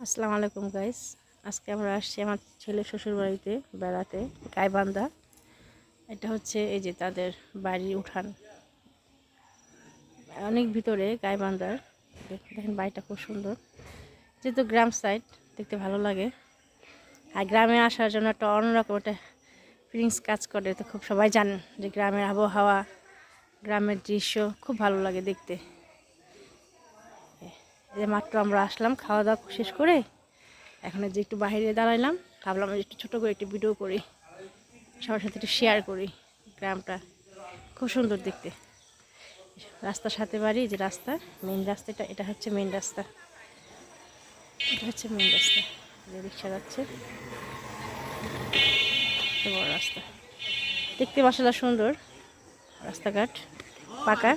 আসসালামু আলাইকুম গাইস। আজকে আমরা আসছি আমার ছেলে শ্বশুর বাড়িতে বেড়াতে, গাইবান্ধা। এটা হচ্ছে এই যে তাদের বাড়ির উঠান, অনেক ভিতরে গাইবান্ধার। দেখেন বাড়িটা খুব সুন্দর, যেহেতু গ্রাম সাইড দেখতে ভালো লাগে। আর গ্রামে আসার জন্য একটা অন্যরকম একটা ফিলিংস কাজ করে। তো খুব সবাই জানেন যে গ্রামের আবহাওয়া, গ্রামের দৃশ্য খুব ভালো লাগে দেখতে। এই মাত্র আমরা আসলাম খাওয়া দাওয়া শেষ করে, এখন যে একটু বাইরে দাঁড়াইলাম, ভাবলাম একটু ছোটো করে একটু ভিডিও করি, সবার সাথে একটু শেয়ার করি। গ্রামটা খুব সুন্দর দেখতে। রাস্তার সাথে বাড়ি, যে রাস্তা, মেন রাস্তাটা, এটা হচ্ছে মেন রাস্তা, এটা হচ্ছে মেন রাস্তা। যে রিক্সা যাচ্ছে, এত বড় রাস্তা, দেখতে মাশাআল্লাহ সুন্দর। রাস্তাঘাট পাকা,